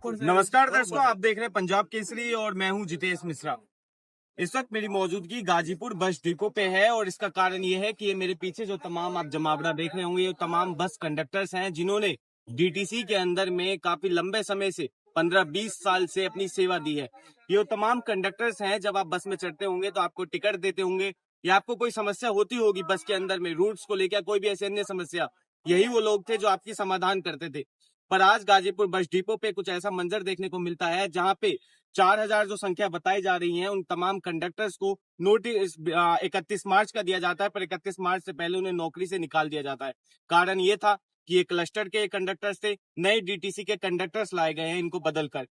नमस्कार दर्शकों, आप देख रहे हैं पंजाब केसरी और मैं हूं जितेश मिश्रा। इस वक्त मेरी मौजूदगी गाजीपुर बस डिपो पे है और इसका कारण ये है कि ये मेरे पीछे जो तमाम आप जमावड़ा देख रहे होंगे, ये तमाम बस कंडक्टर्स हैं जिन्होंने डीटीसी के अंदर में काफी लंबे समय से 15-20 साल से अपनी सेवा दी है। ये तमाम कंडक्टर्स हैं, जब आप बस में चढ़ते होंगे तो आपको टिकट देते होंगे या आपको कोई समस्या होती होगी बस के अंदर में, रूट्स को लेकर कोई भी ऐसी अन्य समस्या, यही वो लोग थे जो आपकी समाधान करते थे। पर आज गाजीपुर बस डिपो पे कुछ ऐसा मंजर देखने को मिलता है जहां पे 4000 जो संख्या बताई जा रही है, उन तमाम कंडक्टर्स को नोटिस 31 मार्च का दिया जाता है, पर 31 मार्च से पहले उन्हें नौकरी से निकाल दिया जाता है। कारण ये था कि ये क्लस्टर के कंडक्टर्स थे, नए डीटीसी के कंडक्टर्स लाए गए हैं इनको बदलकर।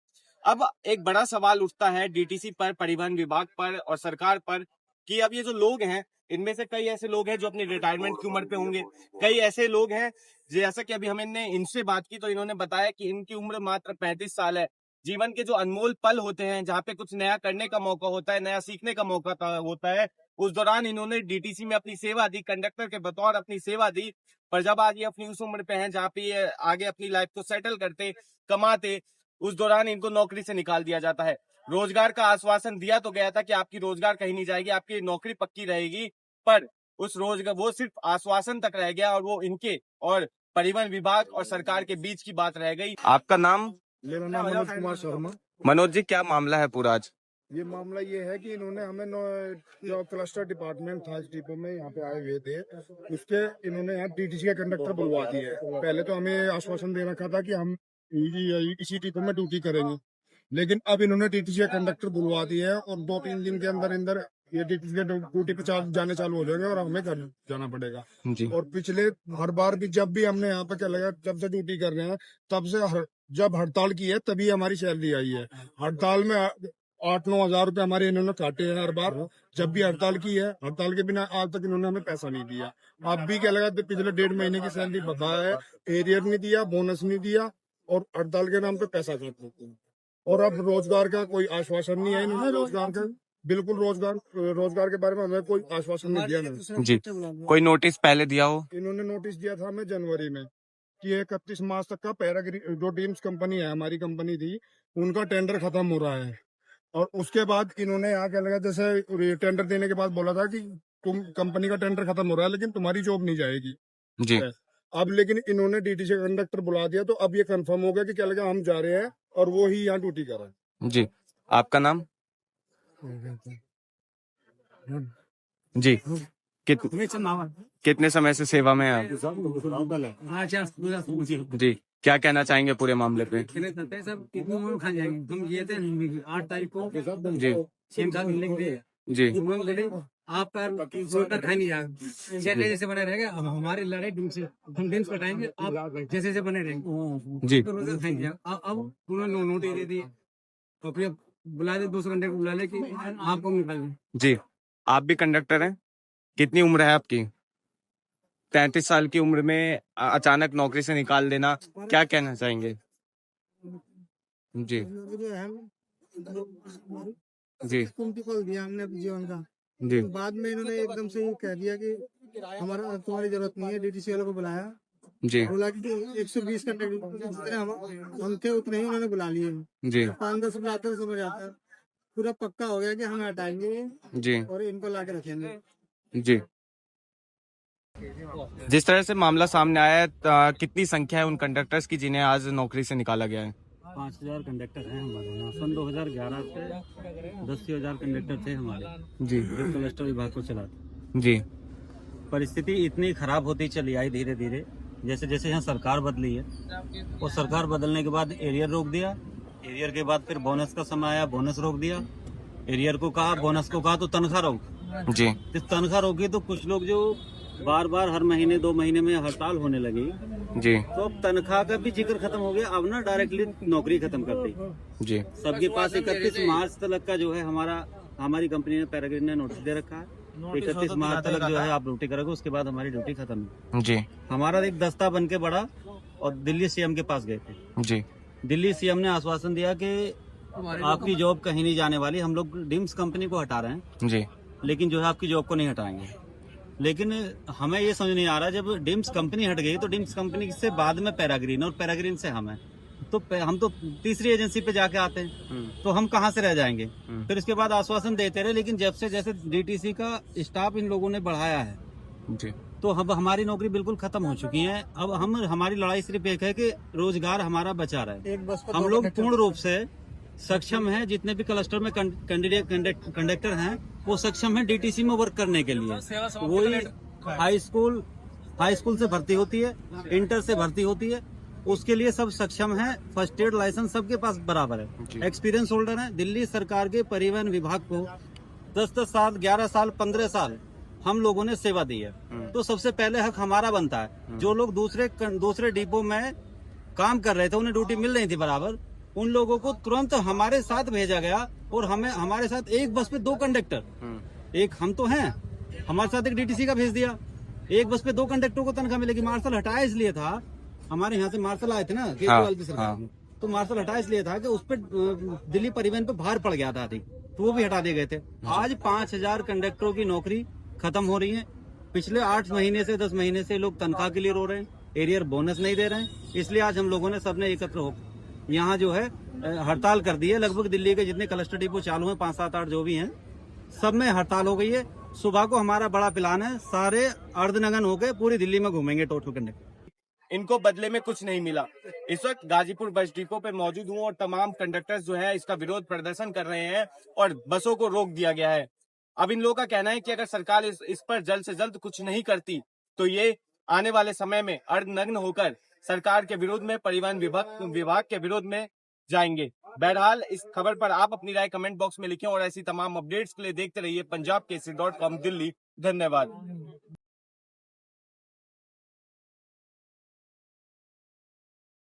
अब एक बड़ा सवाल उठता है डीटीसी पर, परिवहन विभाग पर और सरकार पर कि अब ये जो लोग हैं, इनमें से कई ऐसे लोग हैं जो अपनी रिटायरमेंट की उम्र पे होंगे, कई ऐसे लोग हैं जैसा कि अभी हमने इनसे बात की तो इन्होंने बताया कि इनकी उम्र मात्र 35 साल है। जीवन के जो अनमोल पल होते हैं, जहाँ पे कुछ नया करने का मौका होता है, नया सीखने का मौका होता है, उस दौरान इन्होंने डीटीसी में अपनी सेवा दी, कंडक्टर के बतौर अपनी सेवा दी। पर जब आज ये अपनी उस उम्र पे हैं जहाँ पे ये आगे अपनी लाइफ को सेटल करते, कमाते, उस दौरान इनको नौकरी से निकाल दिया जाता है। रोजगार का आश्वासन दिया तो गया था कि आपकी रोजगार कहीं नहीं जाएगी, आपकी नौकरी पक्की रहेगी, पर उस रोजगार वो सिर्फ आश्वासन तक रह गया और वो इनके और परिवहन विभाग और सरकार के बीच की बात रह गई। आपका नाम? मेरा नाम मनोज कुमार शर्मा। मनोज जी, क्या मामला है पूरा आज? ये मामला ये है कि इन्होंने हमें जो क्लस्टर डिपार्टमेंट था इस डिपो में यहाँ पे आए हुए थे, उसके इन्होंने यहाँ डीटीसी का कंडक्टर बुलवा दिए। पहले तो हमें आश्वासन दे रखा था कि हम इसी डिपो में ड्यूटी करेंगे, लेकिन अब इन्होंने डीटीसी का कंडक्टर बुलवा दिया है और 2-3 दिन के अंदर अंदर ये डीटीसी के ड्यूटी पे जाने चालू हो जाएंगे और हमें घर जाना पड़ेगा जी। और पिछले हर बार भी जब भी हमने यहाँ पे क्या लगा, जब से ड्यूटी कर रहे हैं तब से जब हड़ताल की है तभी हमारी सैलरी आई है। हड़ताल में 8-9 हजार रुपए हमारे इन्होंने काटे हैं हर बार, जब भी हड़ताल की है। हड़ताल के बिना आज तक इन्होंने हमें पैसा नहीं दिया। अब भी क्या लगा, पिछले 1.5 महीने की सैलरी बकाया है, एरियर नहीं दिया, बोनस नहीं दिया और हड़ताल के नाम पे पैसा काट देते हैं। और अब रोजगार का कोई आश्वासन नहीं है इन्होंने, रोजगार का बिल्कुल रोजगार के बारे में हमें कोई आश्वासन नहीं दिया नहीं जी। कोई नोटिस पहले दिया हो? इन्होंने नोटिस दिया था हमें जनवरी में कि 31 मार्च तक का पैराग्रीन जो डीम्स कंपनी है, हमारी कंपनी थी, उनका टेंडर खत्म हो रहा है। और उसके बाद इन्होंने यहाँ क्या लगा, जैसे टेंडर देने के बाद बोला था कि तुम कंपनी का टेंडर खत्म हो रहा है लेकिन तुम्हारी जॉब नहीं जाएगी जी। अब लेकिन इन्होंने डीटीसी कंडक्टर बुला दिया तो अब ये कंफर्म हो गया कि क्या लगा हम जा रहे हैं और वो ही यहाँ ड्यूटी कर रहे हैं जी। आपका नाम? जी। कितने समय से सेवा में हैं आप? जी। क्या कहना चाहेंगे पूरे मामले पे? सब खा जाएंगे। हम ये थे 8 तारीख को जी जी। आप खाई नहीं जाएगा, जैसे बने रहेगा। हमारी लड़ाई ड्यूम से, हम ड्यूम्स कटाएंगे, आप जैसे बने रहेंगे जी। अब उन्होंने नोटिस दे दिए तो फिर बुला दे, 200 घंटे बुला ले कि आपको निकाल दें। जी। आप भी कंडक्टर हैं? कितनी उम्र है आपकी? 33 साल की उम्र में अचानक नौकरी से निकाल देना, क्या कहना चाहेंगे? जी जी कॉल दिया हमने अपने जीवन का जी। बाद में इन्होंने एकदम से ये कह दिया कि हमारा तुम्हारी जरूरत नहीं है। डीटीसी वालों को बुलाया जी। बोला कि 120 जितने हम थे उतने ही उन्होंने बुला लिए जी। 5-10 बुलाते समझ आता, पूरा पक्का हो गया कि हम हटाएंगे जी और इनको ला के रखेंगे जी। जिस तरह से मामला सामने आया है, कितनी संख्या है उन कंडक्टर्स की जिन्हें आज नौकरी से निकाला गया है? 5000 कंडक्टर हैं हमारे यहाँ। सन 2011 से 10,000 कंडक्टर थे हमारे जी, जो क्लस्टर विभाग को चलाते। जी। परिस्थिति इतनी खराब होती चली आई धीरे धीरे, जैसे जैसे यहाँ सरकार बदली है और सरकार बदलने के बाद एरियर रोक दिया। एरियर के बाद फिर बोनस का समय आया, बोनस रोक दिया। एरियर को कहा, बोनस को कहा तो तनख्वाह रोक जी। इस तनख्वाह रोकी तो कुछ लोग जो बार बार हर महीने 2 महीने में हड़ताल होने लगी जी। तो अब तनख्वाह का भी जिक्र खत्म हो गया। अब ना डायरेक्टली नौकरी खत्म कर दी जी। सबके पास। 31 मार्च तक का जो है हमारी कंपनी ने पैराग्रीन ने नोटिस दे रखा है 31 मार्च तक जो है आप ड्यूटी करोगे, उसके बाद हमारी ड्यूटी खत्म जी। हमारा एक दस्ता बन के बढ़ा और दिल्ली सीएम के पास गए थे जी। दिल्ली सीएम ने आश्वासन दिया कि आपकी जॉब कहीं नहीं जाने वाली, हम लोग डिम्स कंपनी को हटा रहे हैं जी। लेकिन जो है आपकी जॉब को नहीं हटाएंगे। लेकिन हमें ये समझ नहीं आ रहा, जब डिम्स कंपनी हट गई तो डिम्स कंपनी से बाद में पैराग्रीन और पैराग्रीन से हमें तो हम तो तीसरी एजेंसी पे जाके आते हैं, तो हम कहाँ से रह जाएंगे। फिर इसके बाद आश्वासन देते रहे, लेकिन जब से जैसे डीटीसी का स्टाफ इन लोगों ने बढ़ाया है जी। तो अब हमारी नौकरी बिल्कुल खत्म हो चुकी है। अब हमारी लड़ाई सिर्फ एक है कि रोजगार हमारा बचा रहे। एक बस पर हम दो लोग कंडक्टर। पूर्ण रूप से सक्षम हैं, जितने भी क्लस्टर में कंडक्टर हैं वो सक्षम हैं डीटीसी में वर्क करने के लिए। वही हाई स्कूल से भर्ती होती है, इंटर से भर्ती होती है, उसके लिए सब सक्षम है। फर्स्ट एड लाइसेंस सबके पास बराबर है, एक्सपीरियंस होल्डर है। दिल्ली सरकार के परिवहन विभाग को 10-10 साल, 11 साल, 15 साल हम लोगों ने सेवा दी है, तो सबसे पहले हक हमारा बनता है। जो लोग दूसरे डिपो में काम कर रहे थे, उन्हें ड्यूटी मिल रही थी बराबर, उन लोगों को तुरंत हमारे साथ भेजा गया। और हमारे साथ एक बस पे 2 कंडक्टर, एक हम तो हैं, हमारे साथ एक डीटीसी का भेज दिया। एक बस पे 2 कंडक्टरों को तनख्वाह मिलेगी। मार्शल हटाया इसलिए था, हमारे यहाँ से मार्शल आए थे ना केजरीवाल की सरकार में, तो मार्शल हटाया इसलिए था कि उस पर दिल्ली परिवहन पे भार पड़ गया था अधिक, तो वो भी हटा दिए गए थे। आज 5000 कंडक्टरों की नौकरी खत्म हो रही है। पिछले 8 महीने से 10 महीने से लोग तनख्वाह के लिए रो रहे हैं, एरियर बोनस नहीं दे रहे हैं। इसलिए आज हम लोगों ने सबने एकत्र हो यहाँ जो है हड़ताल कर दी है। लगभग दिल्ली के जितने क्लस्टर डिपो चालू हैं, 5, 7, 8 जो भी हैं, सब में हड़ताल हो गई है। सुबह को हमारा बड़ा प्लान है, सारे अर्धनगन होकर पूरी दिल्ली में घूमेंगे टोटल कंडक्टर। इनको बदले में कुछ नहीं मिला। इस वक्त गाजीपुर बस डिपो पे मौजूद हूँ और तमाम कंडक्टर्स जो है इसका विरोध प्रदर्शन कर रहे हैं और बसों को रोक दिया गया है। अब इन लोगों का कहना है कि अगर सरकार इस पर जल्द से जल्द कुछ नहीं करती तो ये आने वाले समय में अर्धनग्न होकर सरकार के विरोध में, परिवहन विभाग के विरोध में जाएंगे। बहरहाल इस खबर पर आप अपनी राय कमेंट बॉक्स में लिखें और ऐसी तमाम अपडेट्स के लिए देखते रहिए पंजाब केसरी.com दिल्ली। धन्यवाद।